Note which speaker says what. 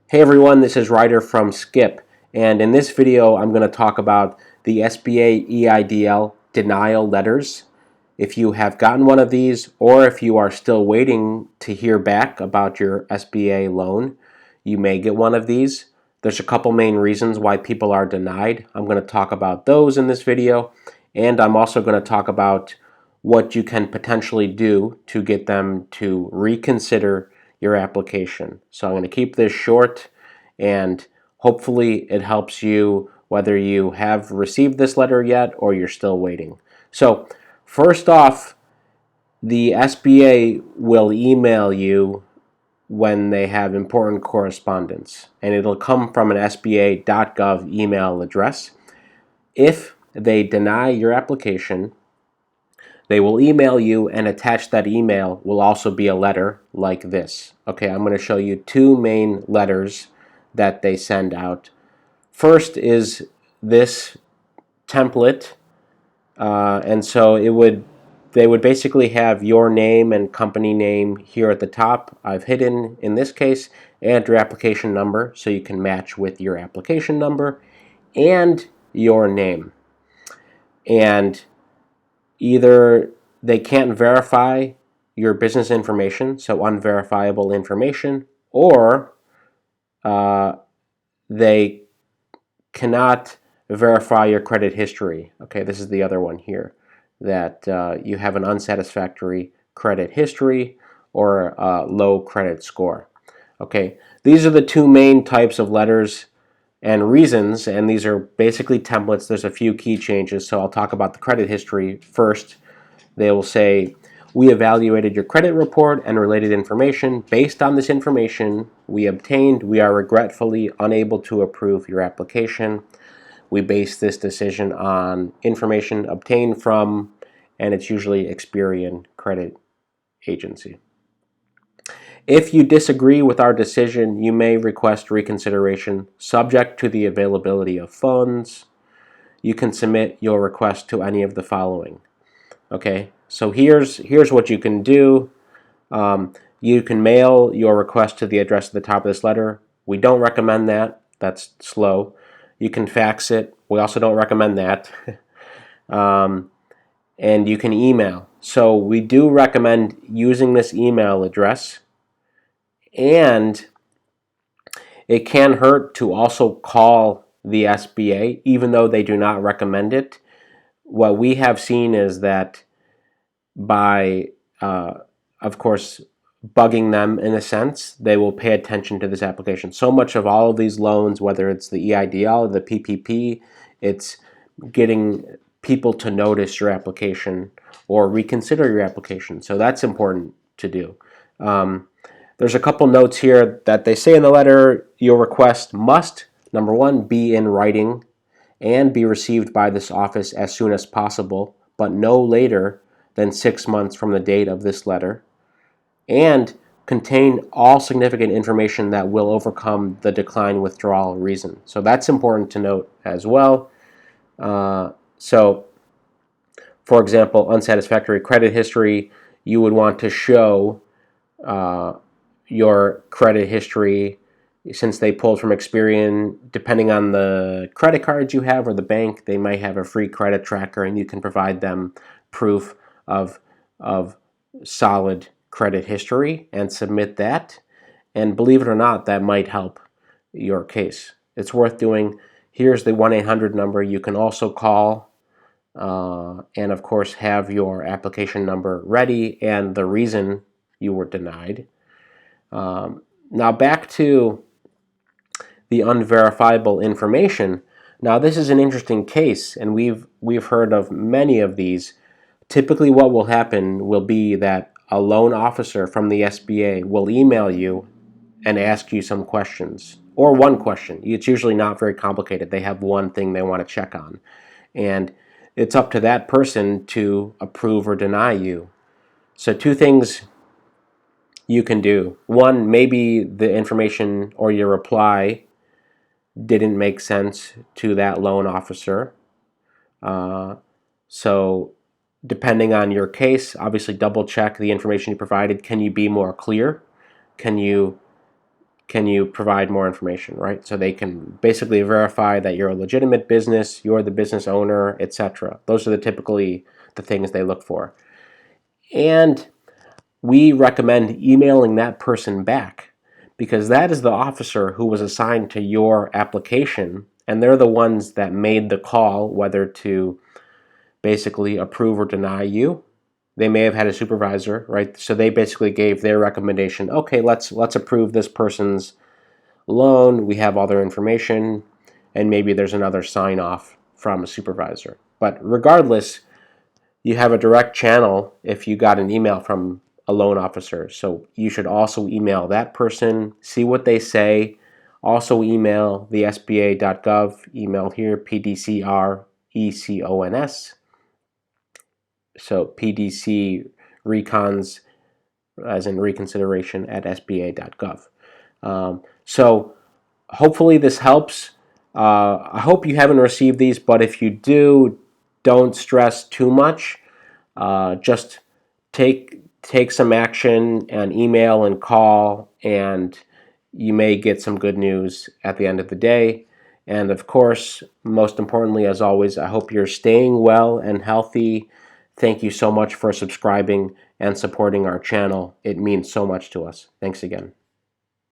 Speaker 1: Hey everyone, this is Ryder from Skip, and in this video I'm going to talk about the SBA EIDL denial letters. If you have gotten one of these, or if you are still waiting to hear back about your SBA loan, you may get one of these. There's a couple main reasons why people are denied. I'm going to talk about those in this video, and I'm also going to talk about what you can potentially do to get them to reconsider your application. So I'm going to keep this short, and hopefully it helps you whether you have received this letter yet or you're still waiting. So first off, the SBA will email you when they have important correspondence, and it'll come from an SBA.gov email address. If they deny your application, they will email you, and attached that email will also be a letter like this. Okay, I'm going to show you two main letters that they send out. First is this template, and so they would basically have your name and company name here at the top. I've hidden, in this case, and your application number so you can match with your application number and your name. And either they can't verify your business information, so unverifiable information, or they cannot verify your credit history. Okay, this is the other one here, that you have an unsatisfactory credit history or a low credit score. Okay, these are the two main types of letters and reasons, and these are basically templates. There's a few key changes, so I'll talk about the credit history first. They will say, we evaluated your credit report and related information. Based on this information we obtained, we are regretfully unable to approve your application. We base this decision on information obtained from, and it's usually Experian Credit Agency. If you disagree with our decision, you may request reconsideration subject to the availability of funds. You can submit your request to any of the following. Okay, so here's what you can do. You can mail your request to the address at the top of this letter. We don't recommend that. That's slow. You can fax it. We also don't recommend that. And you can email. So we do recommend using this email address, and it can hurt to also call the SBA, even though they do not recommend it. What we have seen is that by, of course, bugging them in a sense, they will pay attention to this application. So much of all of these loans, whether it's the EIDL or the PPP, it's getting people to notice your application or reconsider your application. So that's important to do. There's a couple notes here that they say in the letter. Your request must, number one, be in writing and be received by this office as soon as possible, but no later than 6 months from the date of this letter, and contain all significant information that will overcome the decline withdrawal reason. So that's important to note as well. So, for example, unsatisfactory credit history, you would want to show your credit history, since they pulled from Experian. Depending on the credit cards you have or the bank, they might have a free credit tracker, and you can provide them proof of solid credit history and submit that. And believe it or not, that might help your case. It's worth doing. Here's the 1-800 number you can also call, and of course have your application number ready and the reason you were denied. Now back to the unverifiable information. Now this is an interesting case, and we've heard of many of these. Typically what will happen will be that a loan officer from the SBA will email you and ask you some questions, or one question. It's usually not very complicated. They have one thing they want to check on, and it's up to that person to approve or deny you. So two things you can do. One, maybe the information or your reply didn't make sense to that loan officer. So depending on your case, obviously double check the information you provided. Can you be more clear? Can you can you provide more information, right? So they can basically verify that you're a legitimate business, you're the business owner, etc. Those are typically the things they look for. And we recommend emailing that person back, because that is the officer who was assigned to your application, and they're the ones that made the call whether to basically approve or deny you. They may have had a supervisor, right? So they basically gave their recommendation. Okay, let's approve this person's loan. We have all their information, and maybe there's another sign off from a supervisor. But regardless, you have a direct channel if you got an email from a loan officer. So you should also email that person, see what they say. Also email the SBA.gov email here, PDCRECONS. So PDC recons, as in reconsideration, at SBA.gov. So hopefully this helps. I hope you haven't received these, but if you do, don't stress too much. Just take some action and email and call, and you may get some good news at the end of the day. And of course, most importantly, as always, I hope you're staying well and healthy. Thank you so much for subscribing and supporting our channel. It means so much to us. Thanks again.